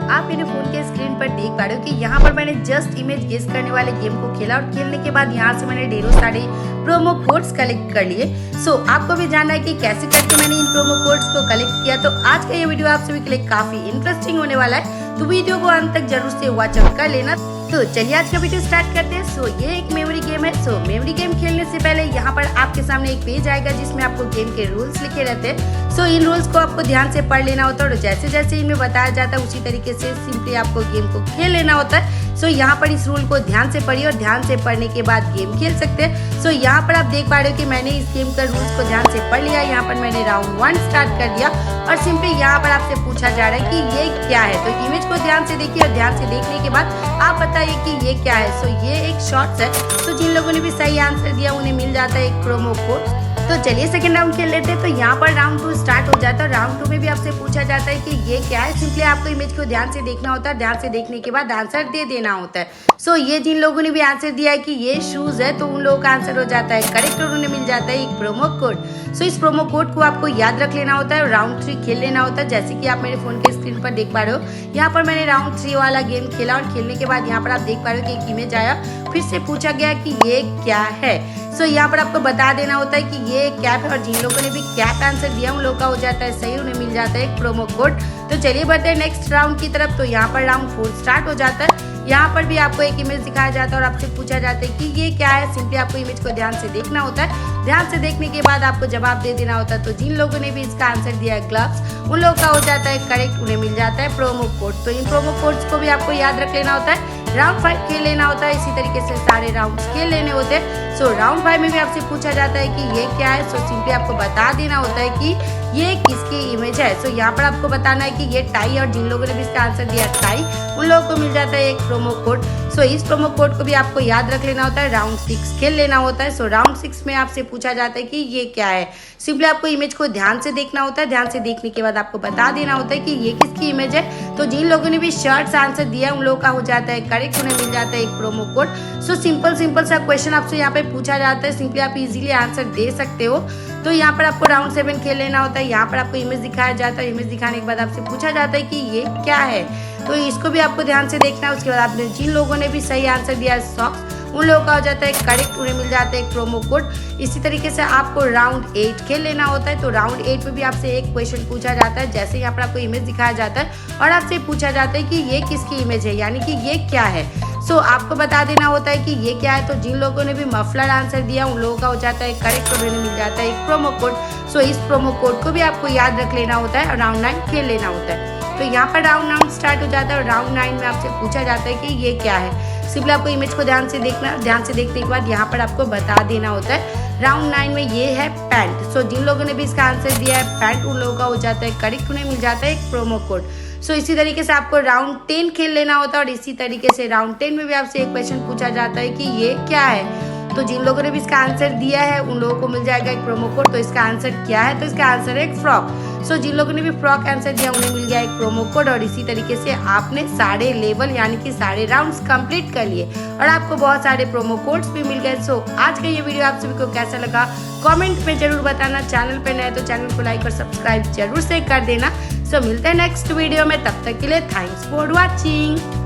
आप मेरे फोन के स्क्रीन पर देख पा रहे हो कि यहाँ पर मैंने जस्ट इमेज गेस करने वाले गेम को खेला और खेलने के बाद यहाँ से मैंने ढेरों सारे प्रोमो कोड्स कलेक्ट कर लिए। आपको भी जानना है कि कैसे करके मैंने इन प्रोमो कोड्स को कलेक्ट किया। तो आज का ये वीडियो आप सभी के लिए काफी इंटरेस्टिंग होने वाला है, तो वीडियो को अंत तक जरूर से वॉच आउट कर लेना। तो चलिए आज का वीडियो स्टार्ट करते हैं। ये एक मेमोरी गेम है। मेमोरी गेम खेलने से पहले यहाँ पर आपके सामने एक पेज आएगा जिसमें आपको गेम के रूल्स लिखे रहते हैं। इन रूल्स को आपको ध्यान से पढ़ लेना होता है और जैसे जैसे इनमें बताया जाता है उसी तरीके से सिंपली आपको गेम को खेल लेना होता है। यहाँ पर इस रूल को ध्यान से पढ़िए और ध्यान से पढ़ने के बाद गेम खेल सकते हैं। यहाँ पर आप देख पा रहे हो कि मैंने इस गेम का रूल्स को ध्यान से पढ़ लिया। यहाँ पर मैंने राउंड 1 स्टार्ट कर दिया और सिंपली यहाँ पर आपसे पूछा जा रहा है कि ये क्या है। तो इमेज को ध्यान से देखिए और ध्यान से देखने के बाद आप बताइए कि ये क्या है। ये एक शॉर्ट्स है। जिन लोगों ने भी सही आंसर दिया उन्हें मिल जाता है एक प्रोमो कोड। तो चलिए सेकंड राउंड खेल लेते हैं। तो यहाँ पर राउंड 2 स्टार्ट हो जाता है। राउंड 2 में भी आपसे पूछा जाता है कि ये क्या है। सिंपली आपको इमेज को ध्यान से देखना होता है, ध्यान से देखने के बाद आंसर दे देना होता है। ये जिन लोगों ने भी आंसर दिया है कि ये शूज है, तो उन लोगों का आंसर हो जाता है करेक्ट और उन्हें मिल जाता है एक प्रोमो कोड। इस प्रोमो कोड को आपको याद रख लेना होता है और राउंड 3 खेल लेना होता है। जैसे कि आप मेरे फोन के स्क्रीन पर देख पा रहे हो, यहाँ पर मैंने राउंड 3 वाला गेम खेला और खेलने के बाद यहाँ पर आप देख पा रहे हो कि एक इमेज आया, फिर से पूछा गया कि ये क्या है। यहाँ पर आपको बता देना होता है कि ये कैप है और जिन लोगों ने भी कैप आंसर दिया उन लोगों का हो जाता है सही, उन्हें मिल जाता है एक प्रोमो कोड। तो चलिए बढ़ते हैं नेक्स्ट राउंड की तरफ। तो यहाँ पर राउंड 4 स्टार्ट हो जाता है। यहाँ पर भी आपको एक इमेज दिखाया जाता है और आपसे पूछा जाता है कि ये क्या है। सिंपली आपको इमेज को ध्यान से देखना होता है, ध्यान से देखने के बाद आपको जवाब दे देना होता है। तो जिन लोगों ने भी इसका आंसर दिया है ग्लव्स, उन लोगों का हो जाता है करेक्ट, उन्हें मिल जाता है प्रोमो कोड। तो इन प्रोमो कोड्स को भी आपको याद रख लेना होता है। राउंड 5 खेल लेना होता है। इसी तरीके से सारे राउंड खेल लेने होते हैं। राउंड 5 में भी आपसे पूछा जाता है कि ये क्या है। सिंपली आपको बता देना होता है कि ये किसकी इमेज है। यहाँ पर आपको बताना है कि ये टाई, और जिन लोगों ने भी इसका आंसर दिया टाई, उन लोगों को मिल जाता है एक प्रोमो कोड। इस प्रोमो कोड को भी आपको याद रख लेना होता है। राउंड 6 खेल लेना होता है। राउंड 6 में आपसे पूछा जाता है कि ये क्या है। सिंपली आपको इमेज को ध्यान से देखना होता है, ध्यान से देखने के बाद आपको बता देना होता है कि ये किसकी इमेज है। जिन लोगों ने भी शर्ट्स आंसर दिया उन लोगों का हो जाता है करेक्ट, उन्हें मिल जाता है एक प्रोमो कोड। सिंपल सा क्वेश्चन आपसे यहाँ पे पूछा जाता है, सिंपली आप इजीली आंसर दे सकते हो। यहाँ पर आपको राउंड 7 खेल लेना होता है। यहाँ पर आपको इमेज दिखाया जाता है। इमेज दिखाने के बाद आपसे पूछा जाता है कि ये क्या है। इसको भी आपको ध्यान से देखना है। उसके बाद आपने जिन लोगों ने भी सही आंसर दिया है सॉक्स, उन लोगों का हो जाता है करेक्ट, उन्हें मिल जाता है एक प्रोमो कोड। इसी तरीके से आपको राउंड 8 खेल लेना होता है। राउंड 8 में भी आपसे एक क्वेश्चन पूछा जाता है। जैसे यहाँ पर आपको इमेज दिखाया जाता है और आपसे पूछा जाता है कि ये किसकी इमेज है, यानी कि ये क्या है। आपको बता देना होता है कि ये क्या है। जिन लोगों ने भी मफलर आंसर दिया उन लोगों का हो जाता है करेक्ट और उन्हें मिल जाता है एक प्रोमो कोड। इस प्रोमो कोड को भी आपको याद रख लेना होता है और राउंड 9 खेल लेना होता है। यहाँ पर राउंड 9 स्टार्ट हो जाता है और राउंड 9 में आपसे पूछा जाता है कि ये क्या है। सिंपली आपको इमेज को ध्यान से देखना, ध्यान से देखने के बाद यहाँ पर आपको बता देना होता है। राउंड 9 में ये है पैंट। जिन लोगों ने भी इसका आंसर दिया है पैंट, उन लोगों का हो जाता है करेक्ट, उन्हें मिल जाता है एक प्रोमो कोड। इसी तरीके से आपको राउंड 10 खेल लेना होता है और इसी तरीके से राउंड 10 में भी आपसे एक क्वेश्चन पूछा जाता है कि ये क्या है। जिन लोगों ने भी इसका आंसर दिया है उन लोगों को मिल जाएगा एक प्रोमो कोड। इसका आंसर क्या है, तो इसका आंसर है एक फ्रॉक। जिन लोगों ने भी फ्रॉक आंसर दिया उन्हें मिल गया एक प्रोमो कोड। और इसी तरीके से आपने सारे लेवल यानी कि सारे राउंड्स कंप्लीट कर लिए और आपको बहुत सारे प्रोमो कोड्स भी मिल गए। आज का ये वीडियो आप सभी को कैसा लगा कमेंट में जरूर बताना। चैनल पे नए तो चैनल को लाइक और सब्सक्राइब जरूर से कर देना। मिलते हैं नेक्स्ट वीडियो में, तब तक के लिए थैंक्स फॉर वॉचिंग।